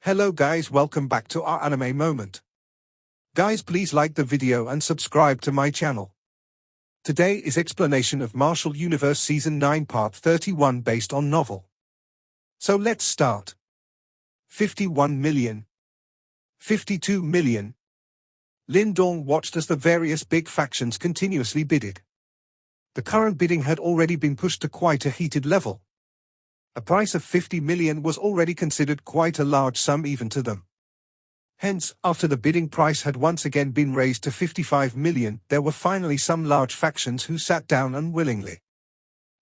Hello guys, welcome back to our anime moment. Guys, please like the video and subscribe to my channel. Today is explanation of Martial Universe Season 9 Part 31 based on novel. So let's start. 51 million. 52 million. Lin Dong watched as the various big factions continuously bidded. The current bidding had already been pushed to quite a heated level. A price of 50 million was already considered quite a large sum even to them. Hence, after the bidding price had once again been raised to 55 million, there were finally some large factions who sat down unwillingly.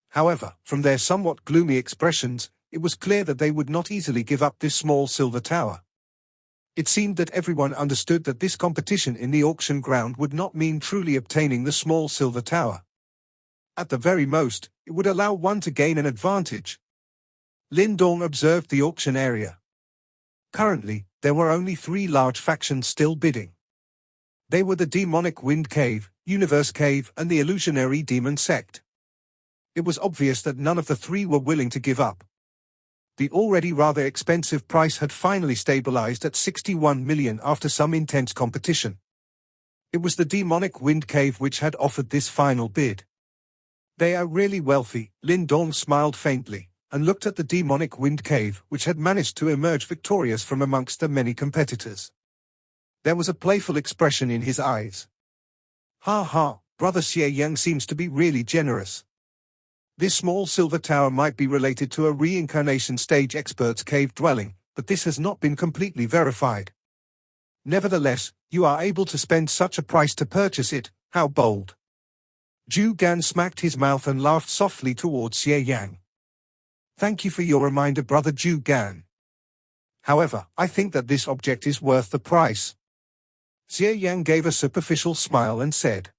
However, from their somewhat gloomy expressions, it was clear that they would not easily give up this small silver tower. It seemed that everyone understood that this competition in the auction ground would not mean truly obtaining the small silver tower. At the very most, it would allow one to gain an advantage. Lin Dong observed the auction area. Currently, there were only 3 large factions still bidding. They were the Demonic Wind Cave, Universe Cave, and the Illusionary Demon Sect. It was obvious that none of the 3 were willing to give up. The already rather expensive price had finally stabilized at 61 million after some intense competition. It was the Demonic Wind Cave which had offered this final bid. They are really wealthy, Lin Dong smiled faintly, and looked at the Demonic Wind Cave, which had managed to emerge victorious from amongst the many competitors. There was a playful expression in his eyes. Ha ha, Brother Xie Yang seems to be really generous. This small silver tower might be related to a reincarnation stage expert's cave dwelling, but this has not been completely verified. Nevertheless, you are able to spend such a price to purchase it, how bold. Zhu Gan smacked his mouth and laughed softly towards Xie Yang. Thank you for your reminder, Brother Zhu Gan. However, I think that this object is worth the price. Xie Yang gave a superficial smile and said.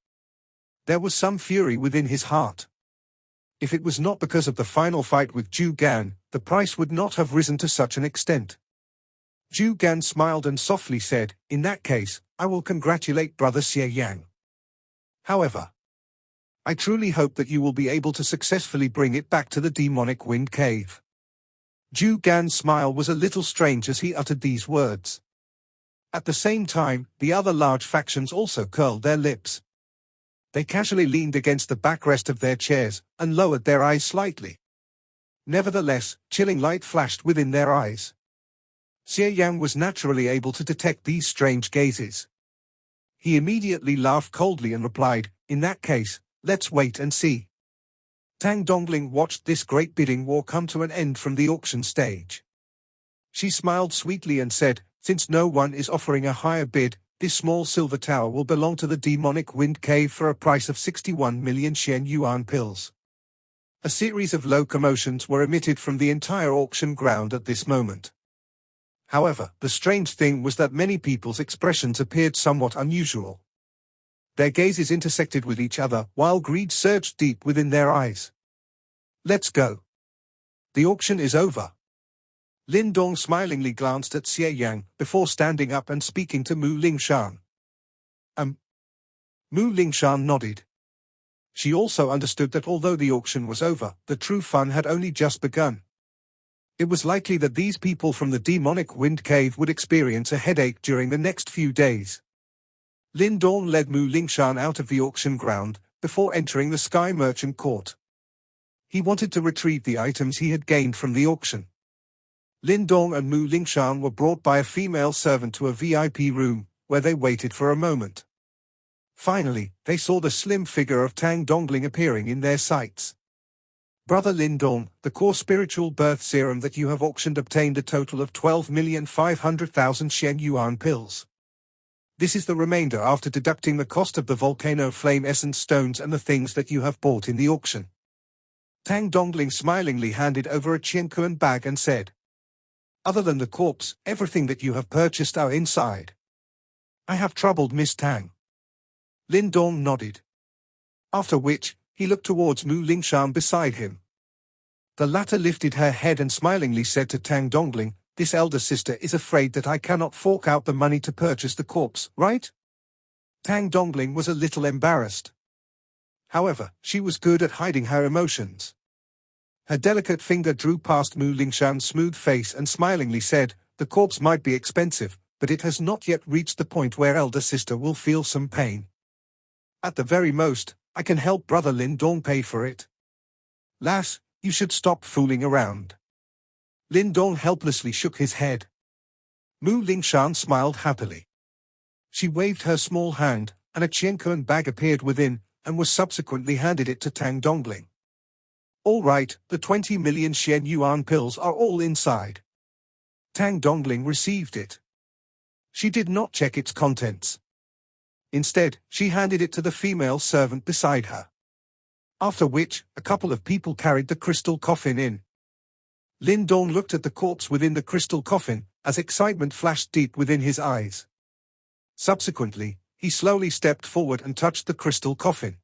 There was some fury within his heart. If it was not because of the final fight with Zhu Gan, the price would not have risen to such an extent. Zhu Gan smiled and softly said, in that case, I will congratulate Brother Xie Yang. However, I truly hope that you will be able to successfully bring it back to the Demonic Wind Cave. Zhu Gan's smile was a little strange as he uttered these words. At the same time, the other large factions also curled their lips. They casually leaned against the backrest of their chairs, and lowered their eyes slightly. Nevertheless, chilling light flashed within their eyes. Xie Yang was naturally able to detect these strange gazes. He immediately laughed coldly and replied, in that case, let's wait and see. Tang Dongling watched this great bidding war come to an end from the auction stage. She smiled sweetly and said, since no one is offering a higher bid, this small silver tower will belong to the Demonic Wind Cave for a price of 61 million Shen Yuan pills. A series of low commotions were emitted from the entire auction ground at this moment. However, the strange thing was that many people's expressions appeared somewhat unusual. Their gazes intersected with each other, while greed surged deep within their eyes. Let's go. The auction is over. Lin Dong smilingly glanced at Xie Yang, before standing up and speaking to Mu Lingshan. Mu Lingshan nodded. She also understood that although the auction was over, the true fun had only just begun. It was likely that these people from the Demonic Wind Cave would experience a headache during the next few days. Lin Dong led Mu Lingshan out of the auction ground, before entering the Sky Merchant Court. He wanted to retrieve the items he had gained from the auction. Lin Dong and Mu Lingshan were brought by a female servant to a VIP room, where they waited for a moment. Finally, they saw the slim figure of Tang Dongling appearing in their sights. Brother Lin Dong, the core spiritual birth serum that you have auctioned obtained a total of 12,500,000 Shen Yuan pills. This is the remainder after deducting the cost of the volcano flame essence stones and the things that you have bought in the auction. Tang Dongling smilingly handed over a Qiankuan bag and said, other than the corpse, everything that you have purchased are inside. I have troubled Miss Tang. Lin Dong nodded. After which, he looked towards Mu Lingshan beside him. The latter lifted her head and smilingly said to Tang Dongling, this elder sister is afraid that I cannot fork out the money to purchase the corpse, right? Tang Dongling was a little embarrassed. However, she was good at hiding her emotions. Her delicate finger drew past Mu Lingshan's smooth face and smilingly said, the corpse might be expensive, but it has not yet reached the point where elder sister will feel some pain. At the very most, I can help brother Lin Dong pay for it. Lass, you should stop fooling around. Lin Dong helplessly shook his head. Mu Lingshan smiled happily. She waved her small hand, and a Qianquan bag appeared within, and was subsequently handed it to Tang Dongling. All right, the 20 million Shen Yuan pills are all inside. Tang Dongling received it. She did not check its contents. Instead, she handed it to the female servant beside her. After which, a couple of people carried the crystal coffin in. Lin Dong looked at the corpse within the crystal coffin, as excitement flashed deep within his eyes. Subsequently, he slowly stepped forward and touched the crystal coffin.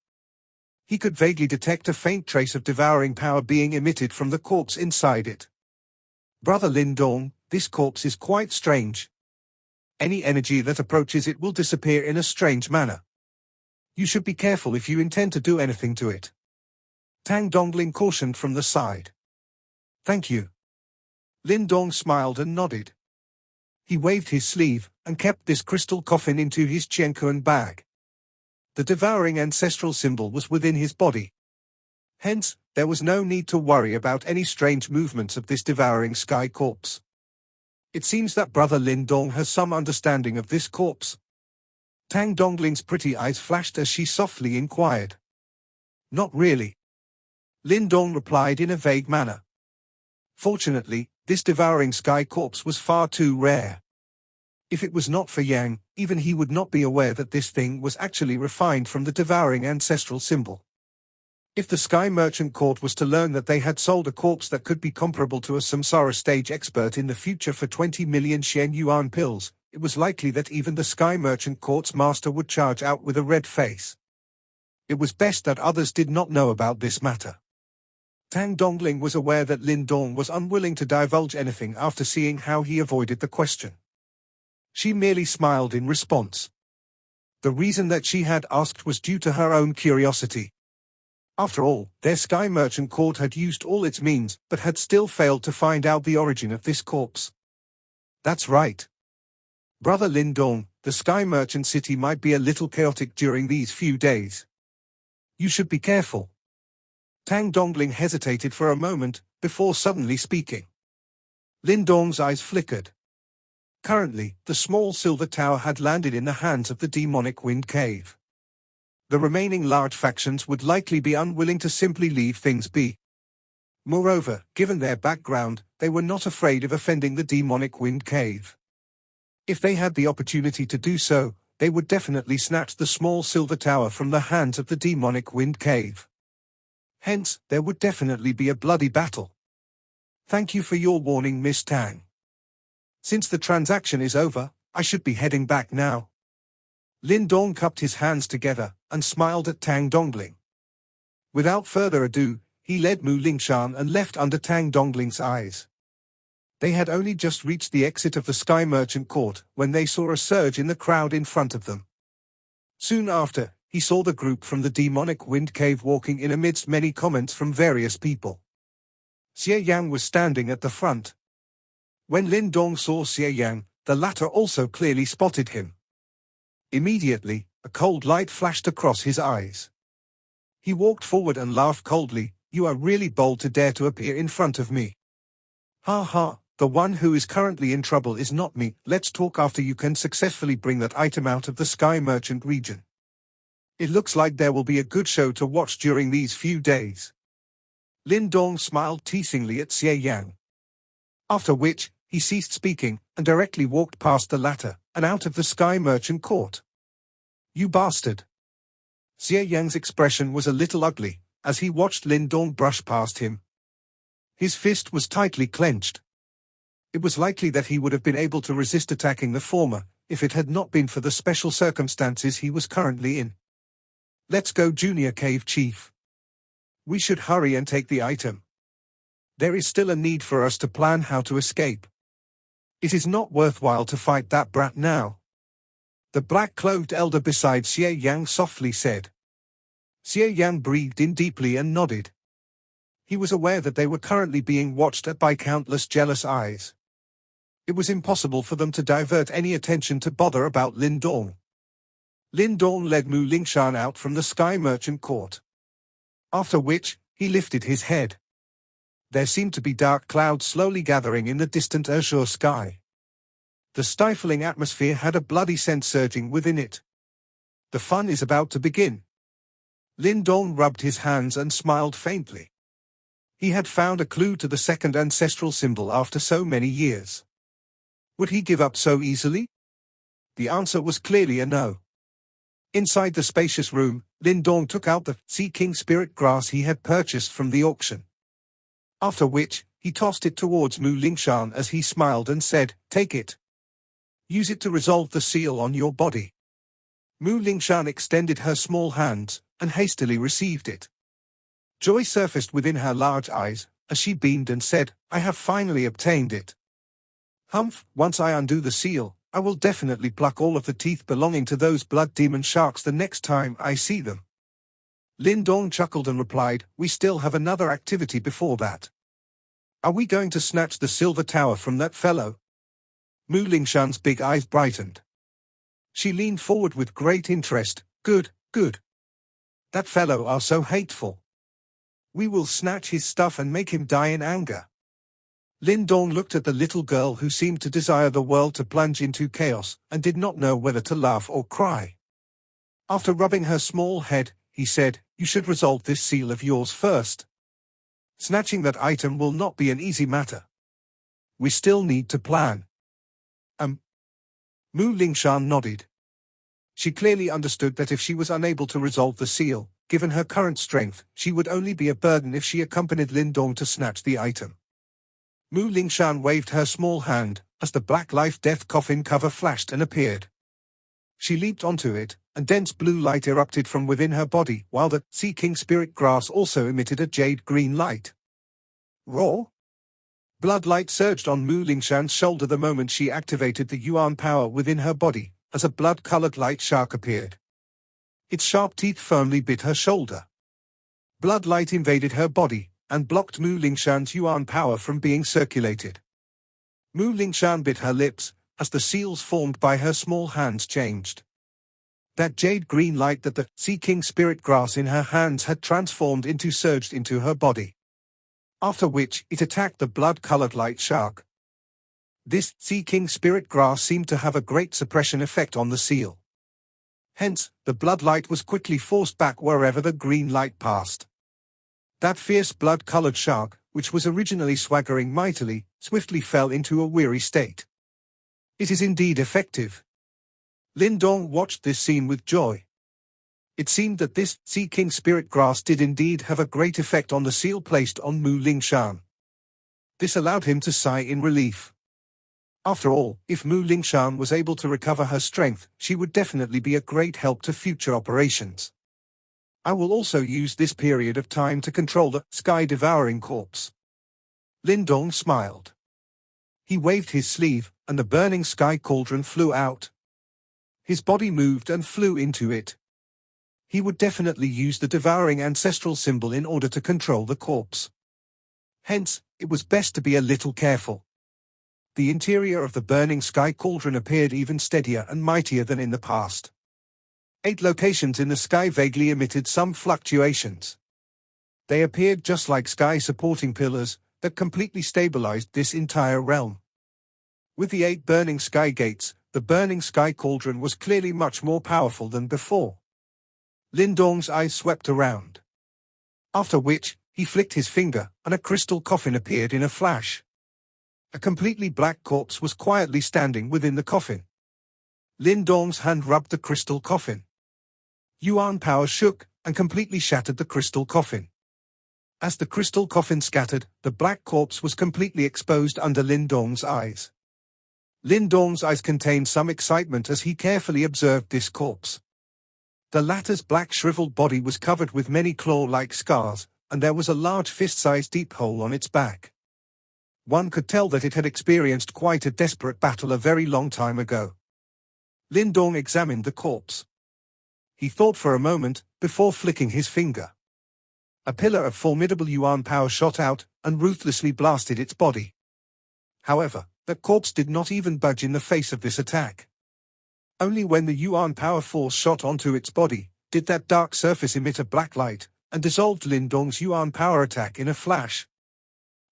He could vaguely detect a faint trace of devouring power being emitted from the corpse inside it. Brother Lin Dong, this corpse is quite strange. Any energy that approaches it will disappear in a strange manner. You should be careful if you intend to do anything to it. Tang Dongling cautioned from the side. Thank you. Lin Dong smiled and nodded. He waved his sleeve, and kept this crystal coffin into his Qianquan bag. The devouring ancestral symbol was within his body. Hence, there was no need to worry about any strange movements of this devouring sky corpse. It seems that brother Lin Dong has some understanding of this corpse. Tang Dongling's pretty eyes flashed as she softly inquired. Not really. Lin Dong replied in a vague manner. Fortunately, this devouring sky corpse was far too rare. If it was not for Yang, even he would not be aware that this thing was actually refined from the devouring ancestral symbol. If the Sky Merchant Court was to learn that they had sold a corpse that could be comparable to a Samsara stage expert in the future for 20 million Shen Yuan pills, it was likely that even the Sky Merchant Court's master would charge out with a red face. It was best that others did not know about this matter. Tang Dongling was aware that Lin Dong was unwilling to divulge anything after seeing how he avoided the question. She merely smiled in response. The reason that she had asked was due to her own curiosity. After all, their Sky Merchant Court had used all its means, but had still failed to find out the origin of this corpse. That's right. Brother Lin Dong, the Sky Merchant City might be a little chaotic during these few days. You should be careful. Tang Dongling hesitated for a moment, before suddenly speaking. Lin Dong's eyes flickered. Currently, the small silver tower had landed in the hands of the demonic wind cave. The remaining large factions would likely be unwilling to simply leave things be. Moreover, given their background, they were not afraid of offending the demonic wind cave. If they had the opportunity to do so, they would definitely snatch the small silver tower from the hands of the demonic wind cave. Hence, there would definitely be a bloody battle. Thank you for your warning, Miss Tang. Since the transaction is over, I should be heading back now. Lin Dong cupped his hands together, and smiled at Tang Dongling. Without further ado, he led Mu Lingshan and left under Tang Dongling's eyes. They had only just reached the exit of the Sky Merchant Court, when they saw a surge in the crowd in front of them. Soon after, he saw the group from the demonic wind cave walking in amidst many comments from various people. Xie Yang was standing at the front. When Lin Dong saw Xie Yang, the latter also clearly spotted him. Immediately, a cold light flashed across his eyes. He walked forward and laughed coldly. You are really bold to dare to appear in front of me. Ha ha, the one who is currently in trouble is not me. Let's talk after you can successfully bring that item out of the Sky Merchant region. It looks like there will be a good show to watch during these few days. Lin Dong smiled teasingly at Xie Yang. After which, he ceased speaking, and directly walked past the latter, and out of the Sky Merchant Court. You bastard! Xie Yang's expression was a little ugly, as he watched Lin Dong brush past him. His fist was tightly clenched. It was likely that he would have been able to resist attacking the former, if it had not been for the special circumstances he was currently in. Let's go, Junior Cave Chief. We should hurry and take the item. There is still a need for us to plan how to escape. It is not worthwhile to fight that brat now. The black-clothed elder beside Xie Yang softly said. Xie Yang breathed in deeply and nodded. He was aware that they were currently being watched at by countless jealous eyes. It was impossible for them to divert any attention to bother about Lin Dong. Lin Dong led Mu Lingshan out from the sky merchant court. After which, he lifted his head. There seemed to be dark clouds slowly gathering in the distant azure sky. The stifling atmosphere had a bloody scent surging within it. The fun is about to begin. Lin Dong rubbed his hands and smiled faintly. He had found a clue to the second ancestral symbol after so many years. Would he give up so easily? The answer was clearly a no. Inside the spacious room, Lin Dong took out the Sea King spirit grass he had purchased from the auction. After which, he tossed it towards Mu Lingshan as he smiled and said, "Take it. Use it to resolve the seal on your body." Mu Lingshan extended her small hands, and hastily received it. Joy surfaced within her large eyes, as she beamed and said, "I have finally obtained it. Humph, once I undo the seal, I will definitely pluck all of the teeth belonging to those blood demon sharks the next time I see them." Lin Dong chuckled and replied, "We still have another activity before that. Are we going to snatch the silver tower from that fellow?" Mu Lingshan's big eyes brightened. She leaned forward with great interest. Good, good. That fellow are so hateful. We will snatch his stuff and make him die in anger." Lin Dong looked at the little girl who seemed to desire the world to plunge into chaos, and did not know whether to laugh or cry. After rubbing her small head, he said, "You should resolve this seal of yours first. Snatching that item will not be an easy matter. We still need to plan." Mu Lingshan nodded. She clearly understood that if she was unable to resolve the seal, given her current strength, she would only be a burden if she accompanied Lin Dong to snatch the item. Mu Lingshan waved her small hand, as the black life-death coffin cover flashed and appeared. She leaped onto it, and dense blue light erupted from within her body, while the Sea King spirit grass also emitted a jade-green light. Raw? Blood light surged on Mu Lingshan's shoulder the moment she activated the Yuan power within her body, as a blood-colored light shark appeared. Its sharp teeth firmly bit her shoulder. Blood light invaded her body, and blocked Mu Lingshan's Yuan power from being circulated. Mu Lingshan bit her lips, as the seals formed by her small hands changed. That jade-green light that the Sea King spirit grass in her hands had transformed into surged into her body. After which, it attacked the blood-colored light shark. This Sea King spirit grass seemed to have a great suppression effect on the seal. Hence, the blood light was quickly forced back wherever the green light passed. That fierce blood-colored shark, which was originally swaggering mightily, swiftly fell into a weary state. It is indeed effective. Lin Dong watched this scene with joy. It seemed that this Sea King spirit grass did indeed have a great effect on the seal placed on Mu Lingshan. This allowed him to sigh in relief. After all, if Mu Lingshan was able to recover her strength, she would definitely be a great help to future operations. I will also use this period of time to control the sky-devouring corpse. Lin Dong smiled. He waved his sleeve, and the burning sky cauldron flew out. His body moved and flew into it. He would definitely use the devouring ancestral symbol in order to control the corpse. Hence, it was best to be a little careful. The interior of the burning sky cauldron appeared even steadier and mightier than in the past. 8 locations in the sky vaguely emitted some fluctuations. They appeared just like sky-supporting pillars that completely stabilized this entire realm. With the 8 burning sky gates, the burning sky cauldron was clearly much more powerful than before. Lin Dong's eyes swept around. After which, he flicked his finger, and a crystal coffin appeared in a flash. A completely black corpse was quietly standing within the coffin. Lin Dong's hand rubbed the crystal coffin. Yuan power shook, and completely shattered the crystal coffin. As the crystal coffin scattered, the black corpse was completely exposed under Lin Dong's eyes. Lin Dong's eyes contained some excitement as he carefully observed this corpse. The latter's black shriveled body was covered with many claw-like scars, and there was a large fist-sized deep hole on its back. One could tell that it had experienced quite a desperate battle a very long time ago. Lin Dong examined the corpse. He thought for a moment, before flicking his finger. A pillar of formidable Yuan power shot out, and ruthlessly blasted its body. However, the corpse did not even budge in the face of this attack. Only when the Yuan power force shot onto its body, did that dark surface emit a black light, and dissolved Lin Dong's Yuan power attack in a flash.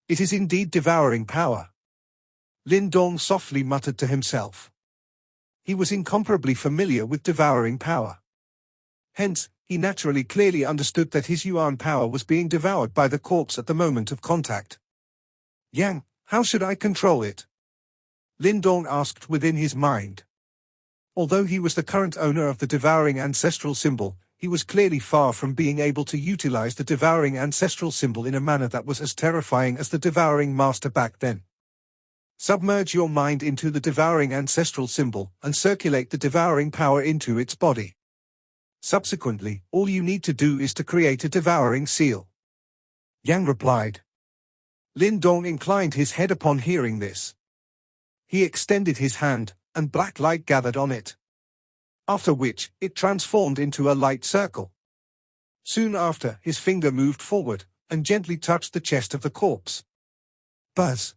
It is indeed devouring power. Lin Dong softly muttered to himself. He was incomparably familiar with devouring power. Hence, he naturally clearly understood that his Yuan power was being devoured by the corpse at the moment of contact. Yang, how should I control it? Lin Dong asked within his mind. Although he was the current owner of the devouring ancestral symbol, he was clearly far from being able to utilize the devouring ancestral symbol in a manner that was as terrifying as the devouring master back then. Submerge your mind into the devouring ancestral symbol and circulate the devouring power into its body. Subsequently, all you need to do is to create a devouring seal. Yang replied. Lin Dong inclined his head upon hearing this. He extended his hand, and black light gathered on it. After which, it transformed into a light circle. Soon after, his finger moved forward, and gently touched the chest of the corpse. Buzz!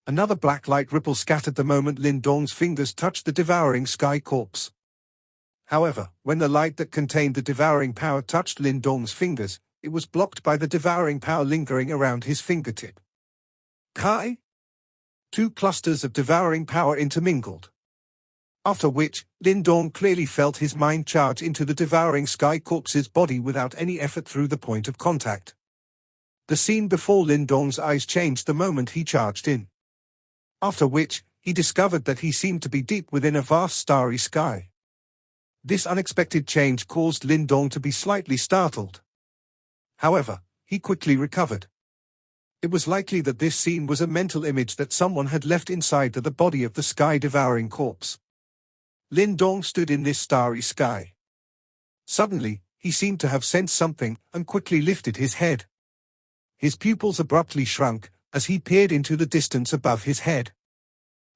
Another black light ripple scattered the moment Lin Dong's fingers touched the devouring sky corpse. However, when the light that contained the devouring power touched Lin Dong's fingers, it was blocked by the devouring power lingering around his fingertip. Kai? Two clusters of devouring power intermingled. After which, Lin Dong clearly felt his mind charge into the devouring sky corpse's body without any effort through the point of contact. The scene before Lin Dong's eyes changed the moment he charged in. After which, he discovered that he seemed to be deep within a vast starry sky. This unexpected change caused Lin Dong to be slightly startled. However, he quickly recovered. It was likely that this scene was a mental image that someone had left inside the body of the sky-devouring corpse. Lin Dong stood in this starry sky. Suddenly, he seemed to have sensed something, and quickly lifted his head. His pupils abruptly shrunk, as he peered into the distance above his head.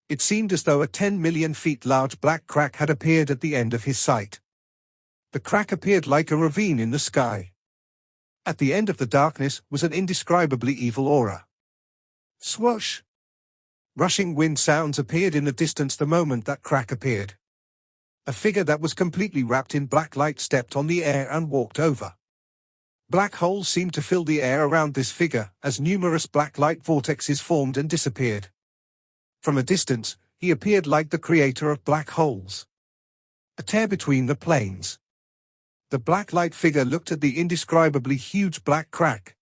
It seemed as though a 10 million feet large black crack had appeared at the end of his sight. The crack appeared like a ravine in the sky. At the end of the darkness was an indescribably evil aura. Swoosh! Rushing wind sounds appeared in the distance the moment that crack appeared. A figure that was completely wrapped in black light stepped on the air and walked over. Black holes seemed to fill the air around this figure, as numerous black light vortexes formed and disappeared. From a distance, he appeared like the creator of black holes. A tear between the planes. The black light figure looked at the indescribably huge black crack.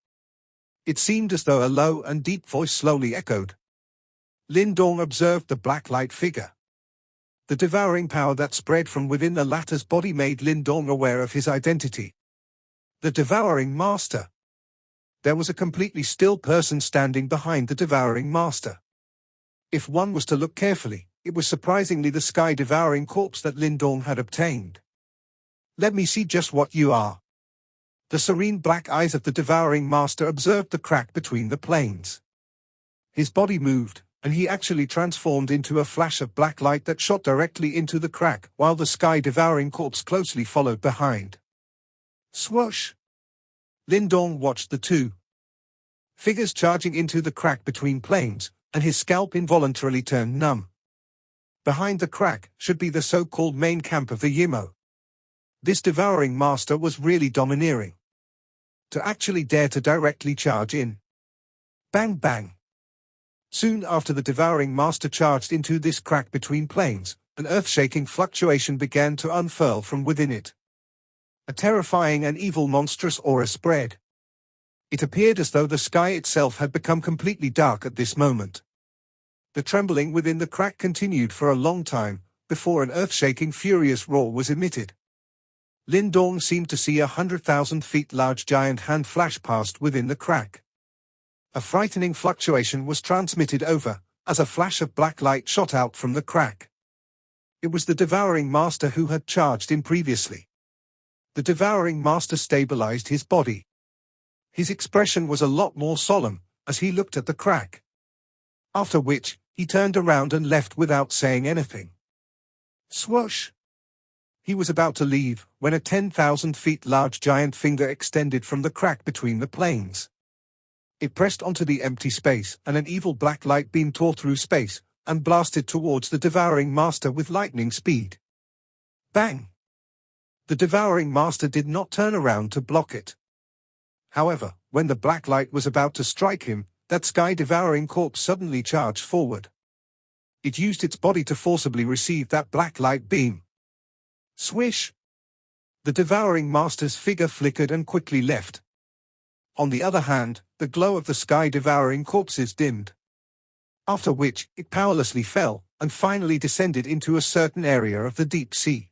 It seemed as though a low and deep voice slowly echoed. Lin Dong observed the black light figure. The devouring power that spread from within the latter's body made Lin Dong aware of his identity. The devouring master. There was a completely still person standing behind the devouring master. If one was to look carefully, it was surprisingly the sky-devouring corpse that Lin Dong had obtained. Let me see just what you are. The serene black eyes of the devouring master observed the crack between the planes. His body moved, and he actually transformed into a flash of black light that shot directly into the crack, while the sky-devouring corpse closely followed behind. Swoosh! Lin Dong watched the two figures charging into the crack between planes, and his scalp involuntarily turned numb. Behind the crack should be the so-called main camp of the Yimo. This devouring master was really domineering. To actually dare to directly charge in. Bang bang. Soon after the devouring master charged into this crack between planes, an earth-shaking fluctuation began to unfurl from within it. A terrifying and evil monstrous aura spread. It appeared as though the sky itself had become completely dark at this moment. The trembling within the crack continued for a long time, before an earth-shaking furious roar was emitted. Lin Dong seemed to see 100,000 feet large giant hand flash past within the crack. A frightening fluctuation was transmitted over, as a flash of black light shot out from the crack. It was the devouring master who had charged in previously. The devouring master stabilized his body. His expression was a lot more solemn, as he looked at the crack. After which, he turned around and left without saying anything. Swoosh! He was about to leave, when a 10,000 feet large giant finger extended from the crack between the planes. It pressed onto the empty space, and an evil black light beam tore through space, and blasted towards the devouring master with lightning speed. Bang! The devouring master did not turn around to block it. However, when the black light was about to strike him, that sky-devouring corpse suddenly charged forward. It used its body to forcibly receive that black light beam. Swish! The devouring master's figure flickered and quickly left. On the other hand, the glow of the sky-devouring corpses dimmed. After which, it powerlessly fell, and finally descended into a certain area of the deep sea.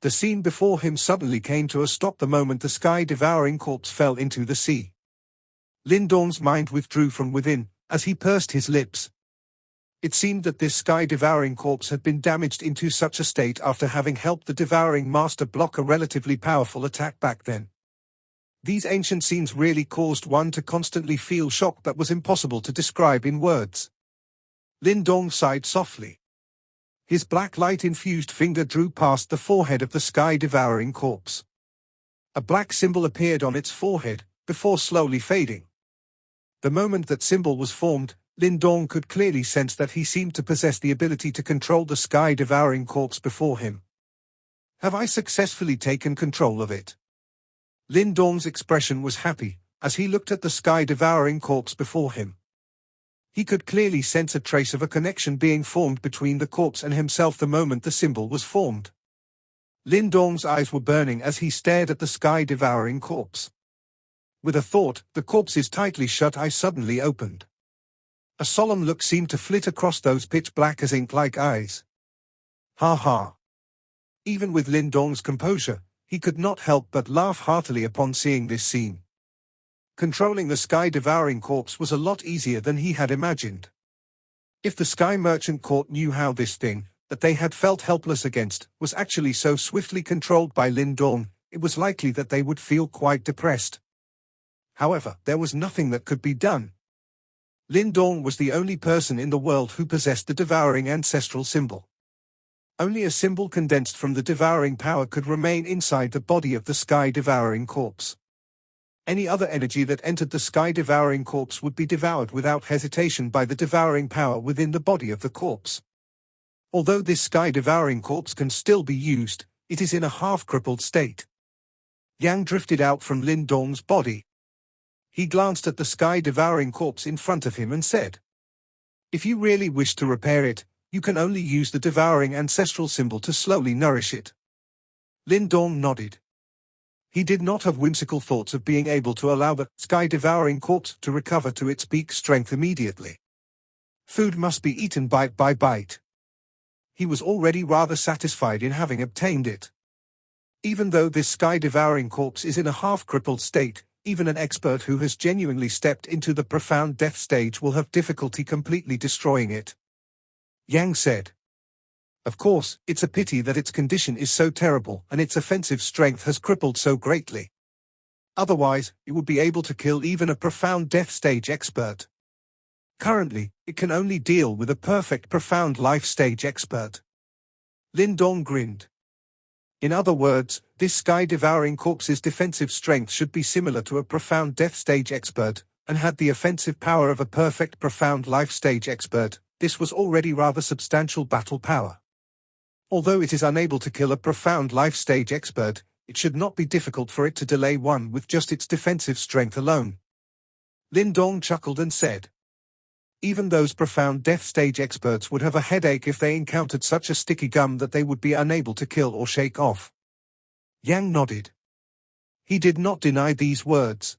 The scene before him suddenly came to a stop the moment the sky-devouring corpse fell into the sea. Lindong's mind withdrew from within, as he pursed his lips. It seemed that this sky-devouring corpse had been damaged into such a state after having helped the devouring master block a relatively powerful attack back then. These ancient scenes really caused one to constantly feel shock that was impossible to describe in words. Lindong sighed softly. His black light-infused finger drew past the forehead of the sky-devouring corpse. A black symbol appeared on its forehead, before slowly fading. The moment that symbol was formed, Lindong could clearly sense that he seemed to possess the ability to control the sky-devouring corpse before him. Have I successfully taken control of it? Lindong's expression was happy, as he looked at the sky-devouring corpse before him. He could clearly sense a trace of a connection being formed between the corpse and himself the moment the symbol was formed. Lindong's eyes were burning as he stared at the sky-devouring corpse. With a thought, the corpse's tightly shut eyes suddenly opened. A solemn look seemed to flit across those pitch-black as ink-like eyes. Ha ha! Even with Lindong's composure, he could not help but laugh heartily upon seeing this scene. Controlling the sky-devouring corpse was a lot easier than he had imagined. If the Sky Merchant Court knew how this thing, that they had felt helpless against, was actually so swiftly controlled by Lindong, it was likely that they would feel quite depressed. However, there was nothing that could be done. Lindong was the only person in the world who possessed the devouring ancestral symbol. Only a symbol condensed from the devouring power could remain inside the body of the sky-devouring corpse. Any other energy that entered the sky-devouring corpse would be devoured without hesitation by the devouring power within the body of the corpse. Although this sky-devouring corpse can still be used, it is in a half-crippled state. Yang drifted out from Lindong's body. He glanced at the sky-devouring corpse in front of him and said, "If you really wish to repair it, you can only use the devouring ancestral symbol to slowly nourish it." Lindong nodded. He did not have whimsical thoughts of being able to allow the sky-devouring corpse to recover to its peak strength immediately. Food must be eaten bite by bite. He was already rather satisfied in having obtained it. Even though this sky-devouring corpse is in a half-crippled state, even an expert who has genuinely stepped into the profound death stage will have difficulty completely destroying it. Yang said, "Of course, it's a pity that its condition is so terrible and its offensive strength has crippled so greatly. Otherwise, it would be able to kill even a profound death stage expert. Currently, it can only deal with a perfect profound life stage expert." Lindong grinned. In other words, this sky-devouring corpse's defensive strength should be similar to a profound death stage expert, and had the offensive power of a perfect profound life stage expert. This was already rather substantial battle power. Although it is unable to kill a profound life stage expert, it should not be difficult for it to delay one with just its defensive strength alone. Lindong chuckled and said, "Even those profound death stage experts would have a headache if they encountered such a sticky gum that they would be unable to kill or shake off." Yang nodded. He did not deny these words.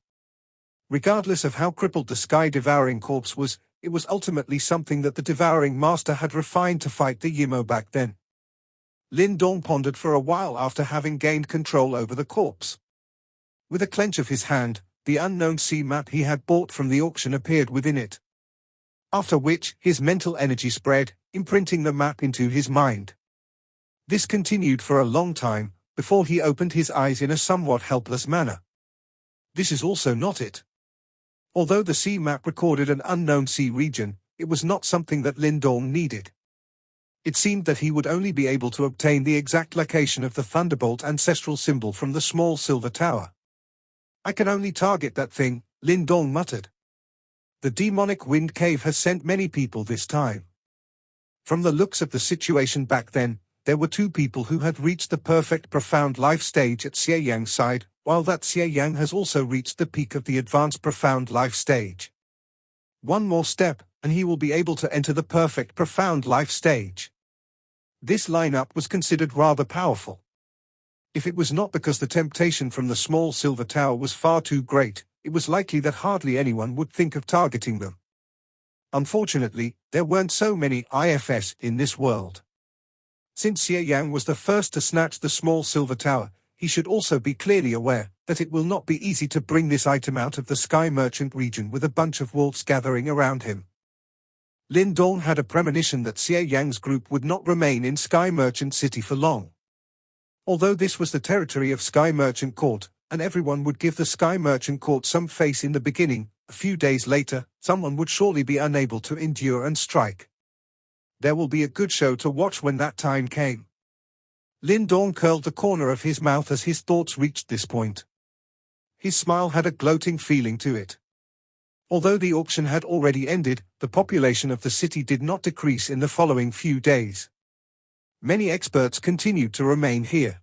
Regardless of how crippled the sky-devouring corpse was, it was ultimately something that the devouring master had refined to fight the Yimo back then. Lindong pondered for a while after having gained control over the corpse. With a clench of his hand, the unknown sea map he had bought from the auction appeared within it. After which, his mental energy spread, imprinting the map into his mind. This continued for a long time, before he opened his eyes in a somewhat helpless manner. This is also not it. Although the sea map recorded an unknown sea region, it was not something that Lindong needed. It seemed that he would only be able to obtain the exact location of the Thunderbolt ancestral symbol from the small silver tower. "I can only target that thing," Lindong muttered. The demonic wind cave has sent many people this time. From the looks of the situation back then, there were two people who had reached the perfect profound life stage at Xie Yang's side, while that Xie Yang has also reached the peak of the advanced profound life stage. One more step, and he will be able to enter the perfect profound life stage. This lineup was considered rather powerful. If it was not because the temptation from the small silver tower was far too great, it was likely that hardly anyone would think of targeting them. Unfortunately, there weren't so many IFS in this world. Since Xie Yang was the first to snatch the small silver tower, he should also be clearly aware that it will not be easy to bring this item out of the Sky Merchant region with a bunch of wolves gathering around him. Lin Dong had a premonition that Xie Yang's group would not remain in Sky Merchant City for long. Although this was the territory of Sky Merchant Court, and everyone would give the Sky Merchant Court some face in the beginning, a few days later, someone would surely be unable to endure and strike. There will be a good show to watch when that time came. Lin Dong curled the corner of his mouth as his thoughts reached this point. His smile had a gloating feeling to it. Although the auction had already ended, the population of the city did not decrease in the following few days. Many experts continued to remain here.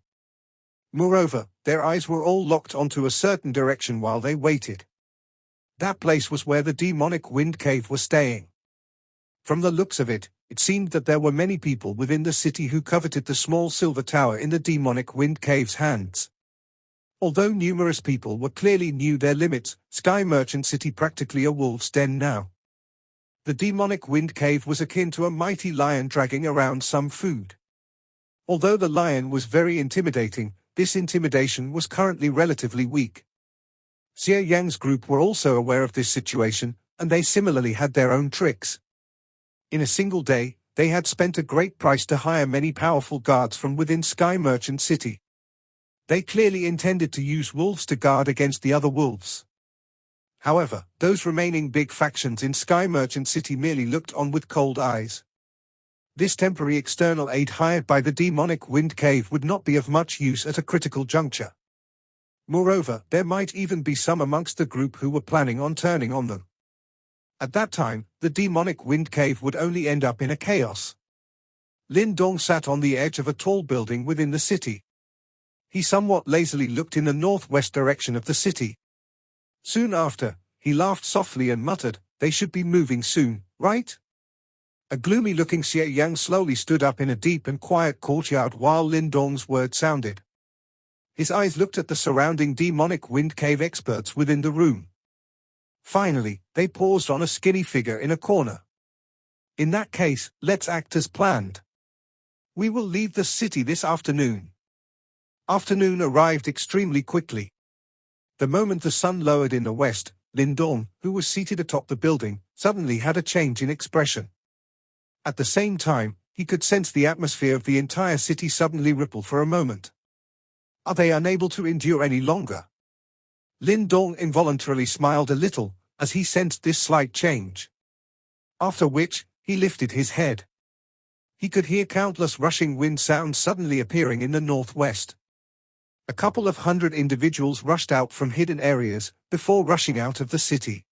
Moreover, their eyes were all locked onto a certain direction while they waited. That place was where the demonic wind cave was staying. From the looks of it, it seemed that there were many people within the city who coveted the small silver tower in the demonic wind cave's hands. Although numerous people were clearly knew their limits, Sky Merchant City practically a wolf's den now. The demonic wind cave was akin to a mighty lion dragging around some food. Although the lion was very intimidating, this intimidation was currently relatively weak. Xie Yang's group were also aware of this situation, and they similarly had their own tricks. In a single day, they had spent a great price to hire many powerful guards from within Sky Merchant City. They clearly intended to use wolves to guard against the other wolves. However, those remaining big factions in Sky Merchant City merely looked on with cold eyes. This temporary external aid hired by the demonic wind cave would not be of much use at a critical juncture. Moreover, there might even be some amongst the group who were planning on turning on them. At that time, the demonic wind cave would only end up in a chaos. Lin Dong sat on the edge of a tall building within the city. He somewhat lazily looked in the northwest direction of the city. Soon after, he laughed softly and muttered, "They should be moving soon, right?" A gloomy-looking Xie Yang slowly stood up in a deep and quiet courtyard while Lin Dong's words sounded. His eyes looked at the surrounding demonic wind cave experts within the room. Finally, they paused on a skinny figure in a corner. "In that case, let's act as planned. We will leave the city this afternoon." Afternoon arrived extremely quickly. The moment the sun lowered in the west, Lin Dong, who was seated atop the building, suddenly had a change in expression. At the same time, he could sense the atmosphere of the entire city suddenly ripple for a moment. Are they unable to endure any longer? Lin Dong involuntarily smiled a little, as he sensed this slight change. After which, he lifted his head. He could hear countless rushing wind sounds suddenly appearing in the northwest. A couple of hundred individuals rushed out from hidden areas, before rushing out of the city.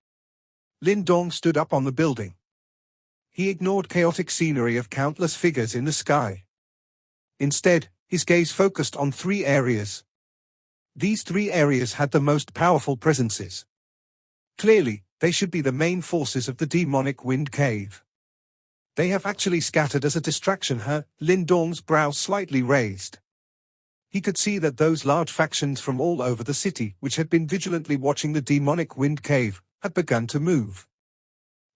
Lin Dong stood up on the building. He ignored chaotic scenery of countless figures in the sky. Instead, his gaze focused on three areas. These three areas had the most powerful presences. Clearly, they should be the main forces of the demonic wind cave. They have actually scattered as a distraction. Lin Dong's brow slightly raised. He could see that those large factions from all over the city, which had been vigilantly watching the demonic wind cave, had begun to move.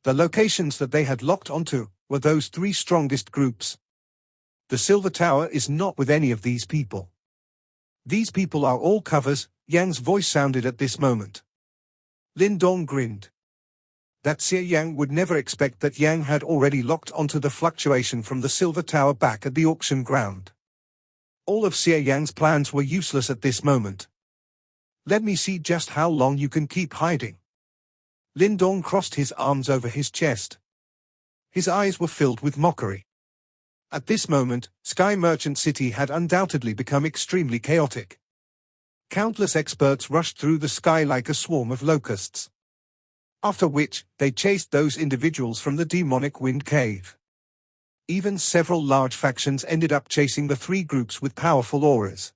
The locations that they had locked onto were those three strongest groups. The Silver Tower is not with any of these people. These people are all covers, Yang's voice sounded at this moment. Lin Dong grinned. That Xie Yang would never expect that Yang had already locked onto the fluctuation from the Silver Tower back at the auction ground. All of Xie Yang's plans were useless at this moment. Let me see just how long you can keep hiding. Lin Dong crossed his arms over his chest. His eyes were filled with mockery. At this moment, Sky Merchant City had undoubtedly become extremely chaotic. Countless experts rushed through the sky like a swarm of locusts. After which, they chased those individuals from the demonic wind cave. Even several large factions ended up chasing the three groups with powerful auras.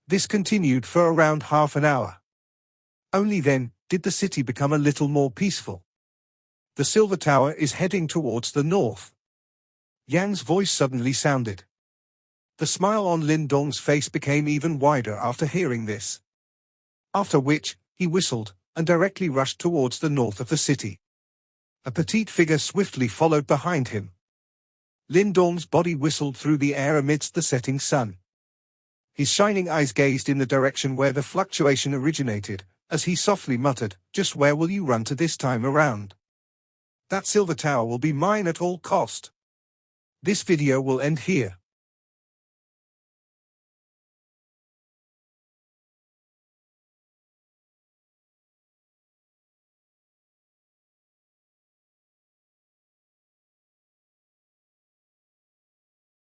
This continued for around half an hour. Only then did the city become a little more peaceful. The Silver Tower is heading towards the north. Yang's voice suddenly sounded. The smile on Lin Dong's face became even wider after hearing this. After which, he whistled, and directly rushed towards the north of the city. A petite figure swiftly followed behind him. Lin Dong's body whistled through the air amidst the setting sun. His shining eyes gazed in the direction where the fluctuation originated, as he softly muttered, "Just where will you run to this time around? That Silver Tower will be mine at all cost." This video will end here.